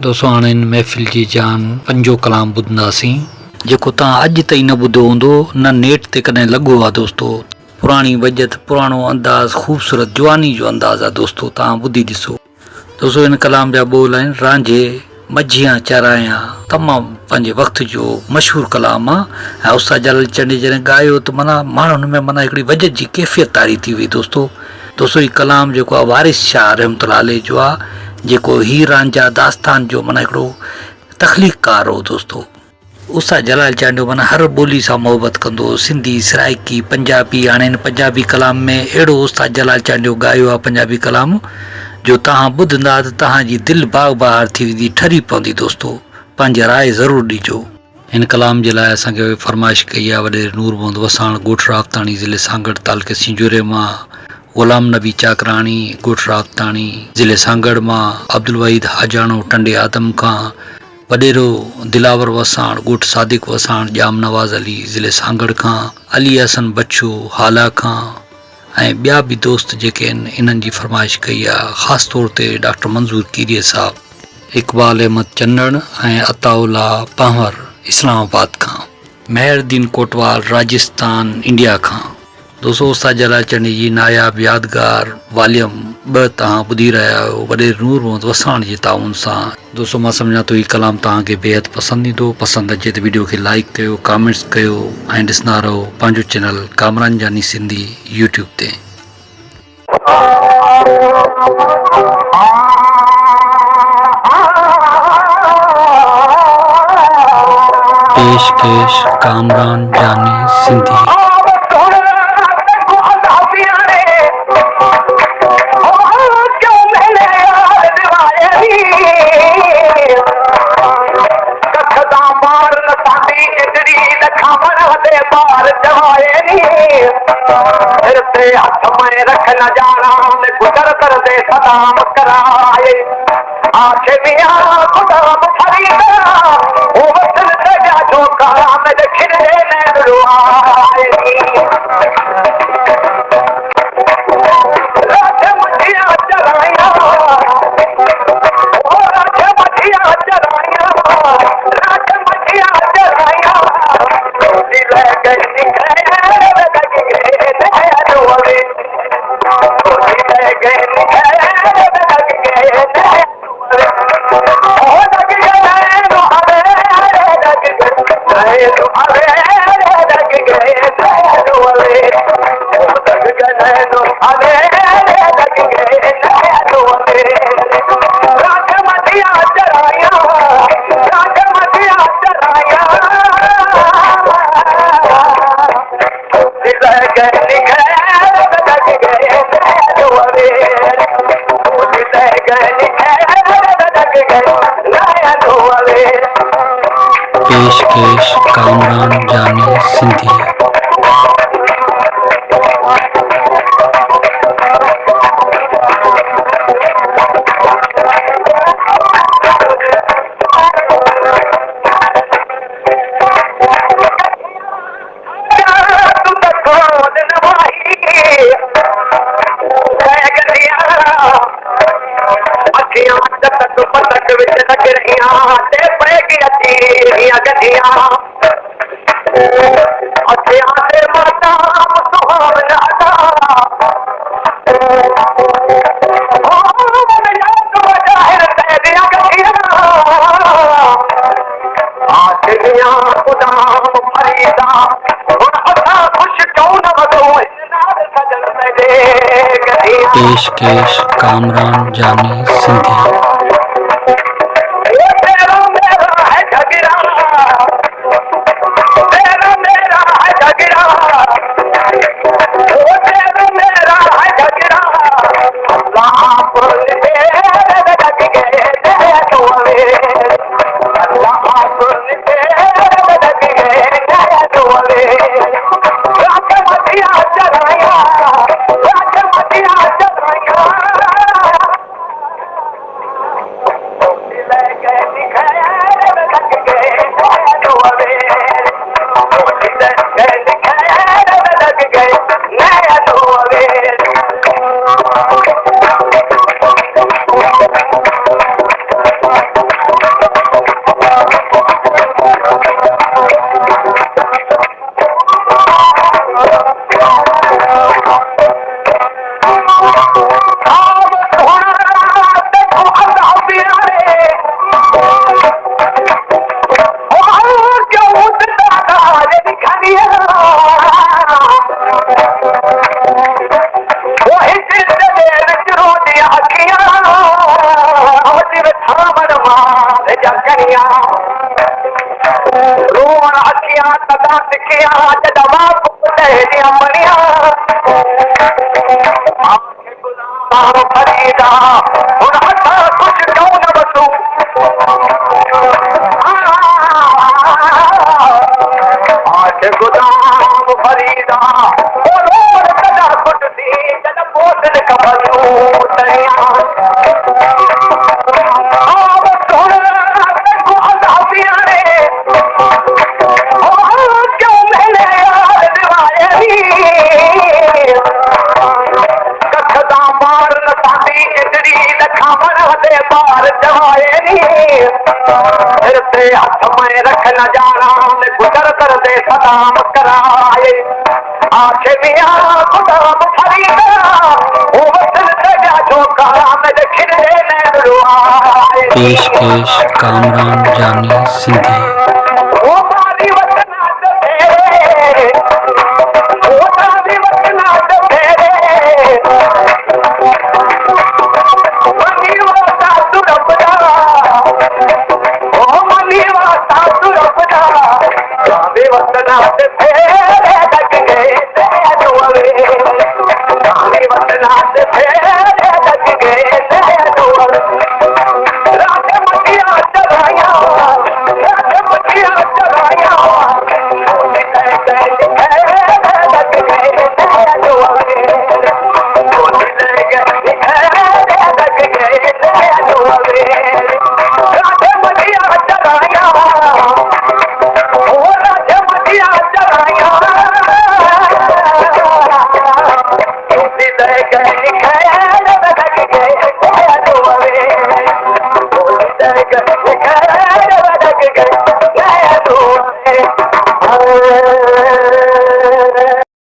दोस्तों हाणे इन महफ़िल जी जान पंजो कलाम ॿुधंदासीं जेको तव्हां अॼु ताईं न ॿुधो हूंदो, न नेट ते कॾहिं लॻो आहे। दोस्तो पुराणी वजत, पुराणो अंदाज़, ख़ूबसूरत जवानी जो अंदाज़ आहे। दोस्तो तव्हां ॿुधी ॾिसो। दोस्तो इन कलाम जा ॿोल आहिनि, रांझे मझियां चरायां। तमामु पंहिंजे वक़्त जो मशहूरु कलाम आहे ऐं उस्ताद जलाल चंडी जॾहिं ॻायो त माना माण्हुनि में माना हिकिड़ी वजत जी कैफ़ियत तारी थी वई। दोस्तो हीउ कलाम जेको आहे वारिस शाह रहमतुल्लाह अलैह जो आहे, जेको हीर रांझा दास्तान जो माना हिकिड़ो तख़लीक़कार हो। दोस्तो उस्ताद जलाल चांडियो माना हर ॿोली सां मोहबत कंदो हो, सिंधी, सराइकी, पंजाबी। हाणे हिन पंजाबी कलाम में अहिड़ो उस्ताद जलाल चांडियो ॻायो आहे पंजाबी कलाम जो तव्हां ॿुधंदा त तव्हांजी दिलि बाग बहार थी वेंदी, ठरी पवंदी। दोस्तो पंहिंजी राय ज़रूरु ॾिजो। हिन कलाम जे लाइ असांखे फरमाइश कई आहे वॾे नूर मोहम्मद वसाण, ॻोठ रावताणी, ज़िले सांगड़, तालुके सिंजूरे मां। ग़ुलाम नबी चाकराणी, ॻोठ रावताणी, ज़िले सांगड़ मां। अब्दुल वहीद हाजाणो, टंडे आदम खां। वॾेरो दिलावर वसाण, ॻोठ सादिक वसाण, जाम नवाज़ अली, ज़िले सांगड़ खां। अली हसन बच्चू, हाला खां। ऐं ॿिया बि दोस्त जेके आहिनि इन्हनि जी फरमाइश कई आहे, ख़ासि तौर ते डॉक्टर मंज़ूर कीरीअ साहब, इक़बाल अहमद चन्नड़ ऐं अताउल्ला पांवर इस्लामाबाद खां। मेहरदीन कोटवाल, राजस्थान, इंडिया खां। दोस्तो उस्ताद जलाल चंडी जी नायाब यादगार वॉल्यूम 2 तव्हां ॿुधी रहिया आहियो वॾे नूर मोहम्मद वसाण जे ताउन सां। दोस्तो मां सम्झां थो हीउ कलाम तव्हांखे बेहद पसंदि ईंदो। पसंदि अचे त वीडियो खे लाइक कयो, कमेंट्स कयो ऐं ॾिसंदा रहो पंहिंजो चैनल कामरान जानी सिंधी यूट्यूब ते। पेशकेश कामरान जानी सिंधी। हथ में रख न जाना गुजर कर दे सदाम कराए आखे मियां गुदाम फरीदा ओ वतन से जा जो कहा में खिले न रुआए रात मठिया चराया ओ रात मठिया चराया रात मठिया चराया दिल गई पेशकेश कामरान जानी सिंधी। पेशकेश कामरान जानी सिंधी। सखिया जदवा पुतरिया मनिया आखे गुलाम फरीदा हुन हथा कुछ क्यों न बसू आखे गुलाम फरीदा रोड कदा कुटती जद पोतन कबलू तरिया आव सुन को अदाबिया ने क्यों मैंने यार दिवाए कखदा मार नसाती इतरी लखावन दे बार जवाए नी फिर से हाथ में रख न जाना गुजर कर दे सलाम कराए आखे मियां गुलाम फरीदा ओ वतन से जा जो काला में खिले ने रुआए पेश कामरान जानी सिंधी।